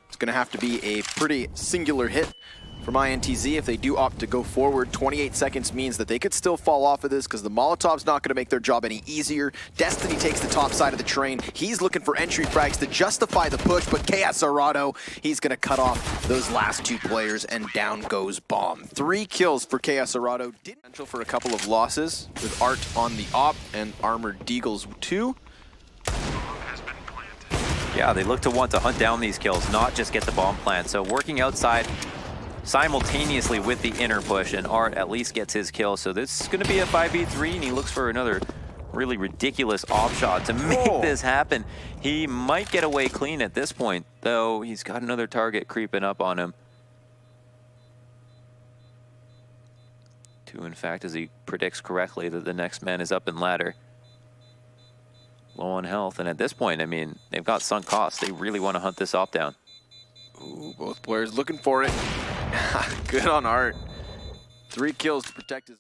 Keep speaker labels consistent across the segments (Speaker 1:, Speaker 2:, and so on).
Speaker 1: It's going to have to be a pretty singular hit from INTZ if they do opt to go forward. 28 seconds means that they could still fall off of this because the Molotov's not going to make their job any easier. Destiny takes the top side of the train. He's looking for entry frags to justify the push, but KSRado, he's going to cut off those last two players, and down goes Bomb. 3 kills for KSRado. Potential for a couple of losses with Art on the op and Armored Deagles too.
Speaker 2: Yeah, they look to want to hunt down these kills, not just get the bomb plant. So working outside simultaneously with the inner push, and Art at least gets his kill. So this is going to be a 5v3, and he looks for another really ridiculous off shot to make this happen. He might get away clean at this point, though he's got another target creeping up on him. 2, in fact, as he predicts correctly that the next man is up in ladder. Low on health, and at this point, I mean, they've got sunk costs. They really want to hunt this op down.
Speaker 1: Ooh, both players looking for it. Good on Art. 3 kills to protect his...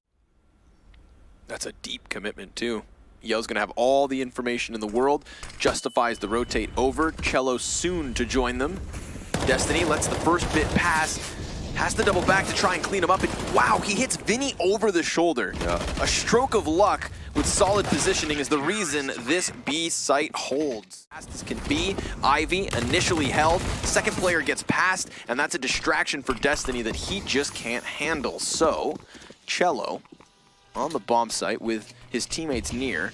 Speaker 1: That's a deep commitment too. Yell's gonna have all the information in the world. Justifies the rotate over. Cello soon to join them. Destiny lets the first bit pass. Has to double back to try and clean him up. And wow, he hits Vinny over the shoulder. Yeah. A stroke of luck with solid positioning is the reason this B site holds. Fast as can be. Ivy initially held. Second player gets past, and that's a distraction for Destiny that he just can't handle. So, Cello on the bomb site with his teammates near.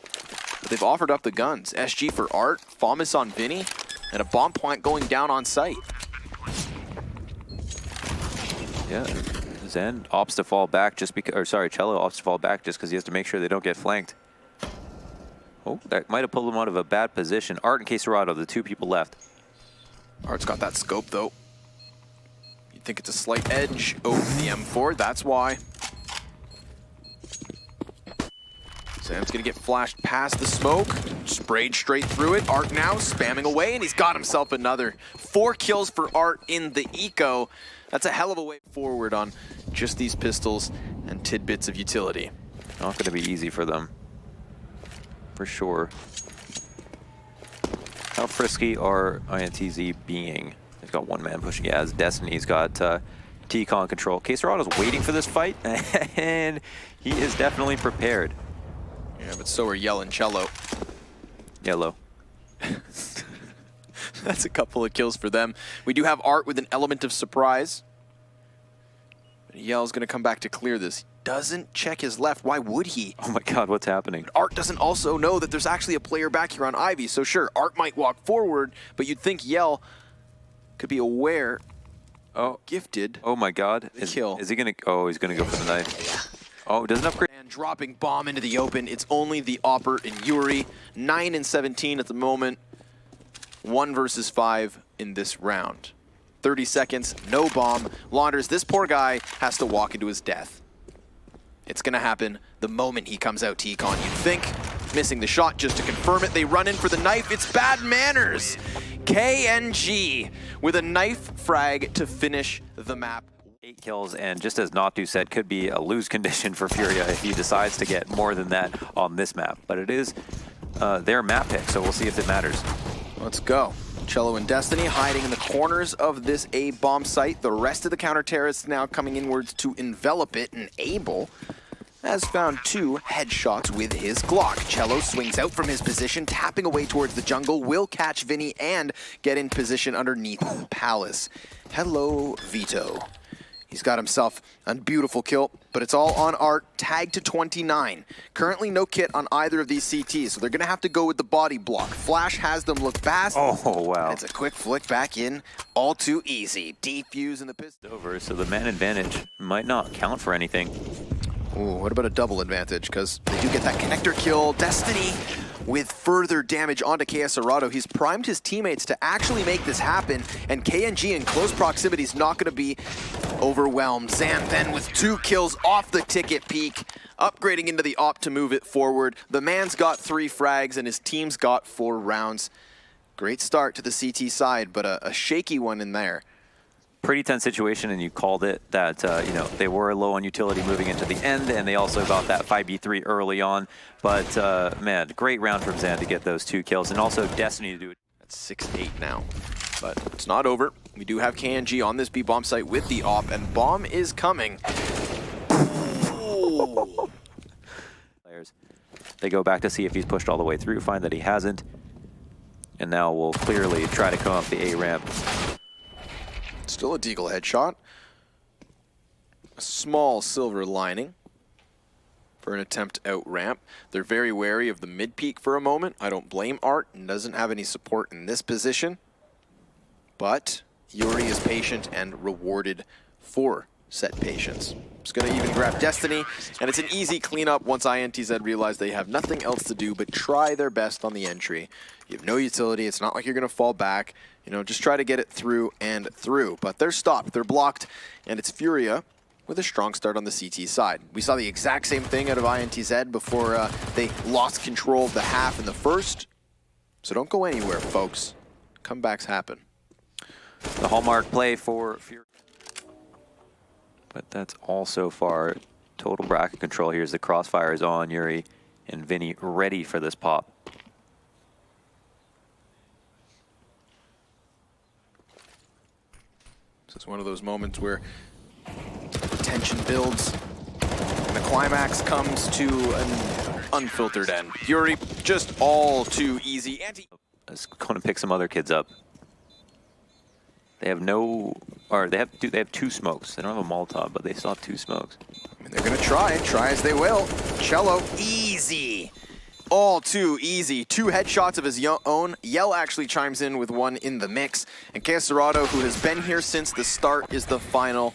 Speaker 1: But they've offered up the guns. SG for Art, Famas on Vinny, and a bomb point going down on site.
Speaker 2: Yeah, Zen opts to fall back just because, or sorry, Cello opts to fall back just because he has to make sure they don't get flanked. Oh, that might have pulled him out of a bad position. Art and KSRado, the 2 people left. Art's got that scope though.
Speaker 1: You'd think it's a slight edge over the M4, that's why. Sam's gonna get flashed past the smoke, sprayed straight through it. Art now spamming away, and he's got himself another. 4 kills for Art in the eco. That's a hell of a way forward on just these pistols and tidbits of utility.
Speaker 2: Not gonna be easy for them, for sure. How frisky are INTZ being? They've got 1 man pushing. Yeah, as Destiny's got T-Con control. KSRado's waiting for this fight, and he is definitely prepared.
Speaker 1: Yeah, but so are Yell and Cello.
Speaker 2: Yellow.
Speaker 1: That's a couple of kills for them. We do have Art with an element of surprise. Yell's going to come back to clear this. He doesn't check his left. Why would he?
Speaker 2: Oh my god, what's happening?
Speaker 1: But Art doesn't also know that there's actually a player back here on Ivy. So sure, Art might walk forward, but you'd think Yell could be aware.
Speaker 2: Oh,
Speaker 1: gifted.
Speaker 2: Oh my god.
Speaker 1: Kill.
Speaker 2: Is he going to... Oh, he's going to go for the knife. Oh, doesn't upgrade.
Speaker 1: And dropping bomb into the open. It's only the Opper and Yuri. 9 and 17 at the moment. 1 versus 5 in this round. 30 seconds, no bomb. Launders, this poor guy has to walk into his death. It's gonna happen the moment he comes out T-Con, you'd think. Missing the shot just to confirm it. They run in for the knife. It's bad manners. KNG with a knife frag to finish the map.
Speaker 2: 8 kills, and just as Natu said, could be a lose condition for Furia if he decides to get more than that on this map. But it is their map pick, so we'll see if it matters.
Speaker 1: Let's go. Cello and Destiny hiding in the corners of this A bomb site. The rest of the counter-terrorists now coming inwards to envelop it, and Abel has found 2 headshots with his Glock. Cello swings out from his position, tapping away towards the jungle, will catch Vinny and get in position underneath Palace. Hello, Vito. He's got himself a beautiful kill, but it's all on Art, tagged to 29. Currently no kit on either of these CTs, so they're gonna have to go with the body block. Flash has them look fast.
Speaker 2: Oh, wow.
Speaker 1: It's a quick flick back in, all too easy. Defuse in the pistol.
Speaker 2: Over, so the man advantage might not count for anything.
Speaker 1: Ooh, what about a double advantage? Because they do get that connector kill. Destiny with further damage onto KSRado. He's primed his teammates to actually make this happen, and KNG in close proximity is not going to be overwhelmed. Zan then with 2 kills off the ticket peak, upgrading into the op to move it forward. The man's got 3 frags, and his team's got 4 rounds. Great start to the CT side, but a shaky one in there.
Speaker 2: Pretty tense situation, and you called it that, you know, they were low on utility moving into the end, and they also got that 5v3 early on. But, man, great round from Zan to get those 2 kills, and also Destiny to do it.
Speaker 1: That's 6-8 now. But it's not over. We do have KNG on this B bomb site with the op, and bomb is coming.
Speaker 2: Players. They go back to see if he's pushed all the way through, find that he hasn't. And now we'll clearly try to come up the A ramp.
Speaker 1: Still a deagle headshot. A small silver lining for an attempt out ramp. They're very wary of the mid peak for a moment. I don't blame Art, and doesn't have any support in this position. But Yuri is patient and rewarded for set patience. Just gonna even grab Destiny, and it's an easy cleanup once INTZ realize they have nothing else to do but try their best on the entry. You have no utility, it's not like you're gonna fall back. You know, just try to get it through and through. But they're stopped, they're blocked, and it's Furia with a strong start on the CT side. We saw the exact same thing out of INTZ before they lost control of the half in the first. So don't go anywhere, folks. Comebacks happen.
Speaker 2: The hallmark play for Furia. But that's all so far. Total bracket control here as the crossfire is on. Yuri and Vinny ready for this pop.
Speaker 1: This is one of those moments where the tension builds and the climax comes to an unfiltered end. Yuri, just all too easy.
Speaker 2: Is going to pick some other kids up. They have no, or they have two smokes. They don't have a Molotov, but they still have two smokes.
Speaker 1: I mean, they're gonna try as they will. Cello, easy. All too easy. Two headshots of his own. Yell actually chimes in with one in the mix. And Castorado, who has been here since the start, is the final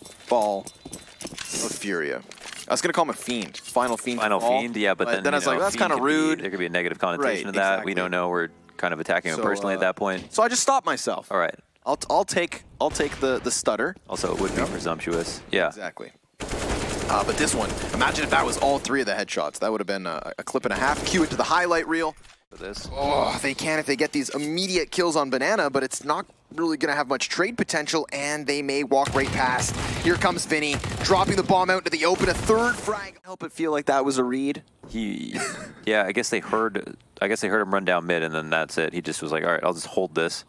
Speaker 1: fall of Furia. I was gonna call him a fiend. Final fiend.
Speaker 2: Final fiend, yeah, but then
Speaker 1: I was like, that's kind of rude.
Speaker 2: There could be a negative connotation to that.
Speaker 1: Exactly.
Speaker 2: We don't know. We're kind of attacking him personally at that point.
Speaker 1: So I just stopped myself.
Speaker 2: All right.
Speaker 1: I'll take the stutter.
Speaker 2: Also, it would be presumptuous. Yeah.
Speaker 1: Exactly. But this one, imagine if that was all three of the headshots. That would have been a clip and a half. Cue it to the highlight reel.
Speaker 2: For this.
Speaker 1: Oh, they can if they get these immediate kills on Banana, but it's not really going to have much trade potential, and they may walk right past. Here comes Vinny, dropping the bomb out into the open. A third frag. Help it feel like that was a read.
Speaker 2: Yeah, I guess they heard him run down mid, and then that's it. He just was like, all right, I'll just hold this.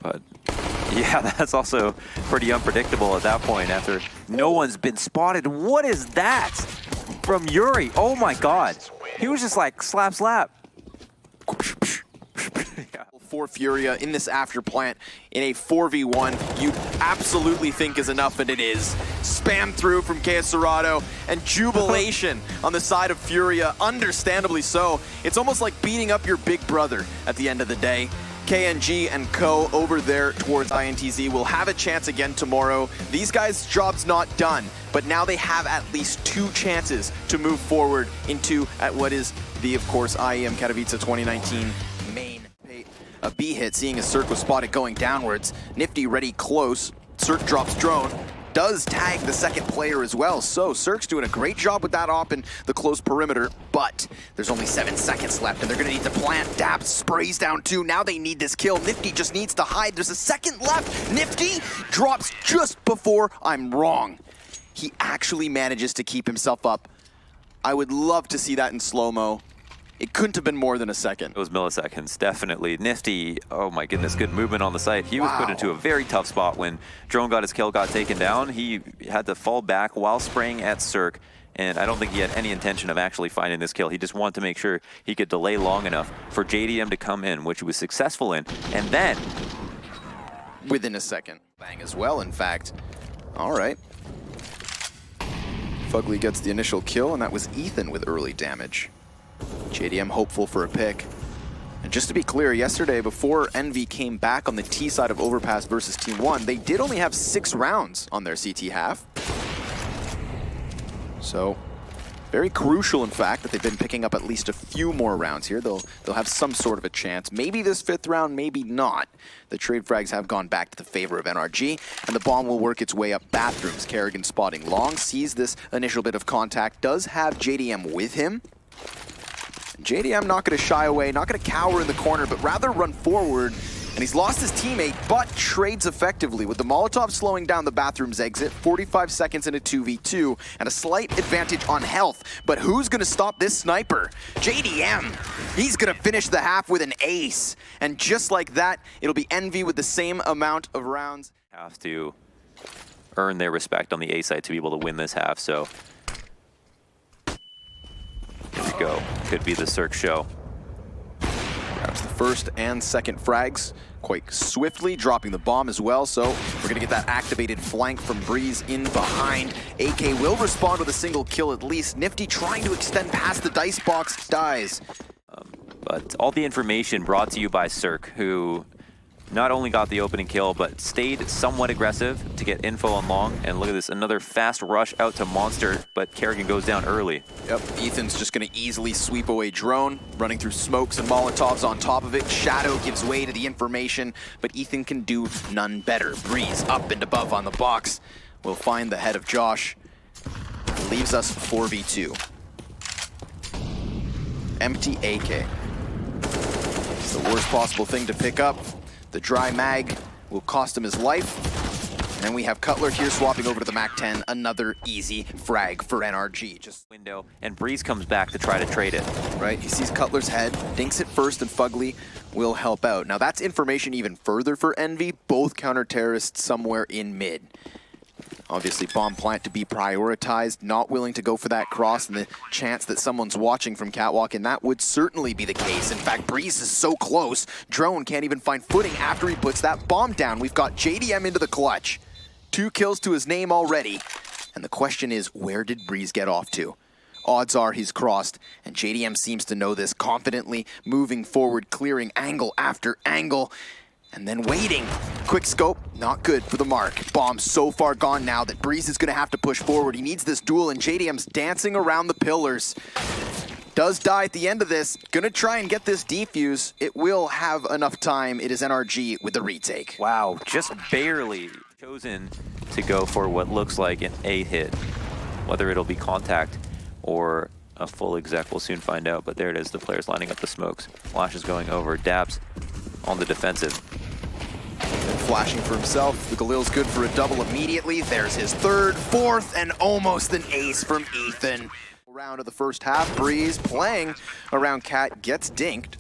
Speaker 2: But yeah, that's also pretty unpredictable at that point after no one's been spotted. What is that from Yuri? Oh my God. He was just like slap, slap.
Speaker 1: Yeah. For Furia in this after plant in a 4v1 you absolutely think is enough, and it is. Spam through from Castorado, and jubilation on the side of Furia, understandably so. It's almost like beating up your big brother at the end of the day. KNG and co over there towards INTZ will have a chance again tomorrow. These guys' job's not done, but now they have at least two chances to move forward into at what is the, of course, IEM Katowice 2019 main. A B hit, seeing as Cirque was spotted going downwards. Nifty ready close. Cirque drops drone. Does tag the second player as well. So Cirque's doing a great job with that op in the close perimeter, but there's only 7 seconds left, and they're gonna need to plant. Dab sprays down two. Now they need this kill. Nifty just needs to hide. There's a second left. Nifty drops just before I'm wrong. He actually manages to keep himself up. I would love to see that in slow-mo. It couldn't have been more than a second.
Speaker 2: It was milliseconds, definitely. Nifty, oh my goodness, good movement on the site. He was put into a very tough spot when Drone got his kill, got taken down. He had to fall back while spraying at Cirque, and I don't think he had any intention of actually finding this kill. He just wanted to make sure he could delay long enough for JDM to come in, which he was successful in, and then...
Speaker 1: within a second. Bang as well, in fact. All right. Fugly gets the initial kill, and that was Ethan with early damage. JDM hopeful for a pick. And just to be clear, yesterday before Envy came back on the T side of Overpass versus Team 1, they did only have 6 rounds on their CT half. So, very crucial in fact that they've been picking up at least a few more rounds here. They'll have some sort of a chance. Maybe this 5th round, maybe not. The trade frags have gone back to the favor of NRG, and the bomb will work its way up bathrooms. Kerrigan spotting long, sees this initial bit of contact, does have JDM with him. JDM not going to shy away, not going to cower in the corner, but rather run forward And he's lost his teammate, but trades effectively with the Molotov slowing down the bathroom's exit, 45 seconds in a 2v2, and a slight advantage on health. But who's gonna stop this sniper? JDM, he's gonna finish the half with an ace. And just like that, it'll be Envy with the same amount of rounds.
Speaker 2: Have to earn their respect on the A side to be able to win this half, so here we go. Could be the Cirque show.
Speaker 1: Grabs the first and second frags quite swiftly, dropping the bomb as well, so we're gonna get that activated flank from Breeze in behind. AK will respond with a single kill at least. Nifty trying to extend past the dice box, dies.
Speaker 2: But all the information brought to you by Cirque, who not only got the opening kill, but stayed somewhat aggressive to get info on long. And look at this, another fast rush out to Monster, but Kerrigan goes down early.
Speaker 1: Yep, Ethan's just gonna easily sweep away Drone, running through smokes and Molotovs on top of it. Shadow gives way to the information, but Ethan can do none better. Breeze up and above on the box. Will find the head of Josh. Leaves us 4v2. Empty AK. It's the worst possible thing to pick up. The dry mag will cost him his life. And then we have Cutler here swapping over to the MAC-10. Another easy frag for NRG. Just
Speaker 2: window, and Breeze comes back to try to trade it.
Speaker 1: Right, he sees Cutler's head, dinks it first, and Fugly will help out. Now that's information even further for Envy. Both counter-terrorists somewhere in mid. Obviously, bomb plant to be prioritized, not willing to go for that cross, and the chance that someone's watching from Catwalk, and that would certainly be the case. In fact, Breeze is so close, Drone can't even find footing after he puts that bomb down. We've got JDM into the clutch. 2 kills to his name already, and the question is, where did Breeze get off to? Odds are he's crossed, and JDM seems to know this, confidently moving forward, clearing angle after angle. And then waiting. Quick scope, not good for the mark. Bomb so far gone now that Breeze is gonna have to push forward. He needs this duel, and JDM's dancing around the pillars. Does die at the end of this. Gonna try and get this defuse. It will have enough time. It is NRG with the retake.
Speaker 2: Wow, just barely chosen to go for what looks like an A hit. Whether it'll be contact or a full exec, we'll soon find out. But there it is, the players lining up the smokes. Flash is going over, Dabs on the defensive.
Speaker 1: And flashing for himself. The Galil's good for a double immediately. There's his third, fourth, and almost an ace from Ethan. Round of the first half, Breeze playing around Cat gets dinked.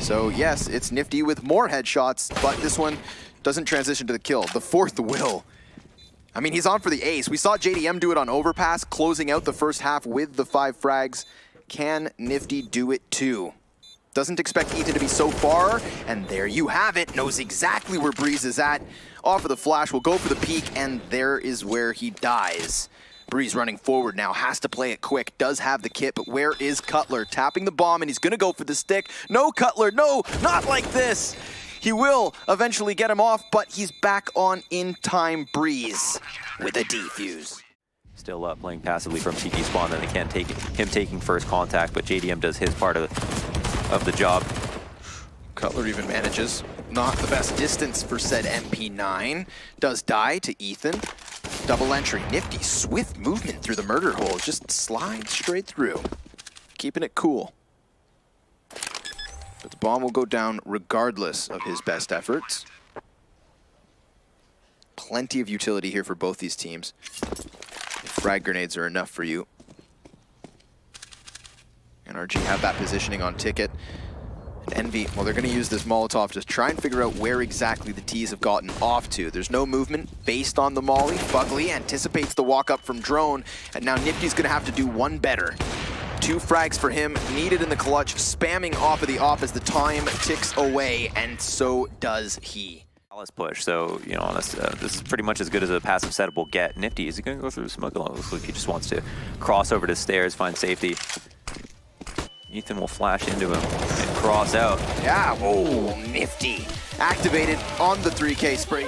Speaker 1: So yes, it's Nifty with more headshots, but this one doesn't transition to the kill. The fourth will. I mean, he's on for the ace. We saw JDM do it on Overpass, closing out the first half with the 5 frags. Can Nifty do it too? Doesn't expect Ethan to be so far, and there you have it. Knows exactly where Breeze is at. Off of the flash, will go for the peek, and there is where he dies. Breeze running forward now, has to play it quick, does have the kit, but where is Cutler? Tapping the bomb, and he's gonna go for the stick. No, Cutler, no, not like this. He will eventually get him off, but he's back on in time. Breeze with a defuse.
Speaker 2: Still up, playing passively from CT spawn, then they can't take him taking first contact, but JDM does his part of the job.
Speaker 1: Cutler even manages. Not the best distance for said MP9. Does die to Ethan. Double entry. Nifty, swift movement through the murder hole. Just slides straight through. Keeping it cool. But the bomb will go down regardless of his best efforts. Plenty of utility here for both these teams. If frag grenades are enough for you. NRG have that positioning on ticket. And Envy, well, they're going to use this Molotov to try and figure out where exactly the T's have gotten off to. There's no movement based on the molly. Fugly anticipates the walk up from Drone, and now Nifty's going to have to do one better. 2 frags for him, needed in the clutch, spamming off of the op as the time ticks away, and so does he.
Speaker 2: Push, so you know this is pretty much as good as a passive setup will get. Nifty, is he going to go through the smoke? It looks like he just wants to cross over to stairs, find safety. Ethan will flash into him and cross out.
Speaker 1: Yeah, oh, Nifty. Activated on the 3K spray.